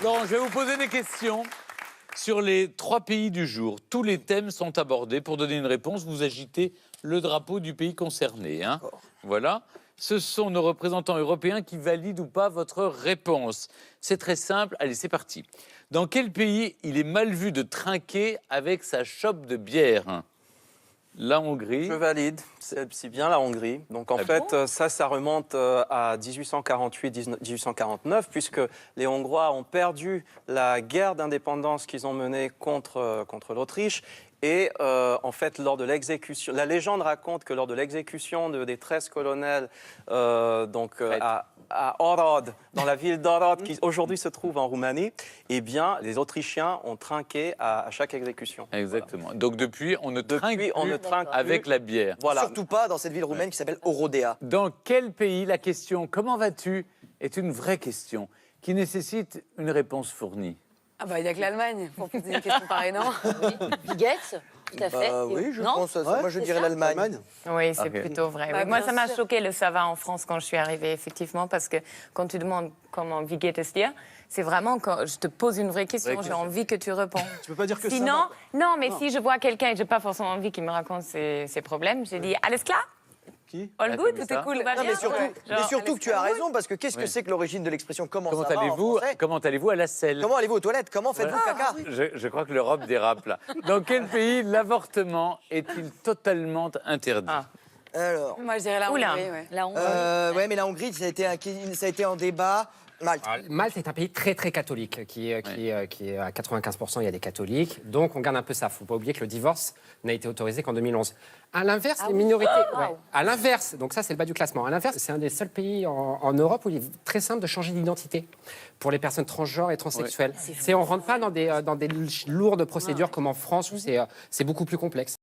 Laurent, je vais vous poser des questions sur les 3 pays du jour. Tous les thèmes sont abordés. Pour donner une réponse, vous agitez le drapeau du pays concerné. Hein. Voilà. Ce sont nos représentants européens qui valident ou pas votre réponse. C'est très simple. Allez, c'est parti. Dans quel pays il est mal vu de trinquer avec sa chope de bière? La Hongrie. Je valide, c'est bien la Hongrie. Donc en fait, ça remonte à 1848-1849, puisque les Hongrois ont perdu la guerre d'indépendance qu'ils ont menée contre l'Autriche. Et en fait, lors de l'exécution, la légende raconte que lors de l'exécution des 13 colonels à Orod, dans la ville d'Orod, qui aujourd'hui se trouve en Roumanie, eh bien, les Autrichiens ont trinqué à chaque exécution. Exactement. Voilà. Donc depuis, on ne trinque plus plus avec la bière. Voilà. Surtout pas dans cette ville roumaine qui s'appelle Orodea. Dans quel pays la question « Comment vas-tu » est une vraie question qui nécessite une réponse fournie? Ah bah il n'y a que l'Allemagne pour poser une question pareille, non? Bigex, tout à fait. Oui, je Non pense. Moi, je dirais l'Allemagne. Oui, c'est Ok. plutôt vrai. Bah, Oui. Moi, bien ça m'a sûr. choqué le ça va en France quand je suis arrivée, effectivement, parce que quand tu demandes comment wie geht es dir, c'est vraiment quand je te pose une vraie question, j'ai envie que tu réponds. Tu peux pas dire que Sinon, ça va. non, mais si je vois quelqu'un et j'ai pas forcément envie qu'il me raconte ses problèmes, j'ai dit alles klar, Qui all good, tout est cool, tout va Non, bien. mais surtout, Ouais. mais Genre, surtout que tu as raison, parce que qu'est-ce que Oui. c'est que l'origine de l'expression comment Comment ça va en allez-vous français à la selle? Comment allez-vous aux toilettes? Comment faites-vous caca? Je crois que l'Europe dérape là. Dans quel pays l'avortement est-il totalement interdit? Ah. Alors, Moi je dirais la Oula. Hongrie, ouais. La Hongrie. ouais, mais la Hongrie, ça a été en débat. Malte. Malte est un pays très très catholique, qui est à 95%, il y a des catholiques, donc on garde un peu ça. Il ne faut pas oublier que le divorce n'a été autorisé qu'en 2011. À l'inverse, les minorités... À l'inverse, donc ça c'est le bas du classement. À l'inverse, c'est un des seuls pays en Europe où il est très simple de changer d'identité pour les personnes transgenres et transsexuelles. On ne rentre pas dans des lourdes procédures comme en France où c'est beaucoup plus complexe.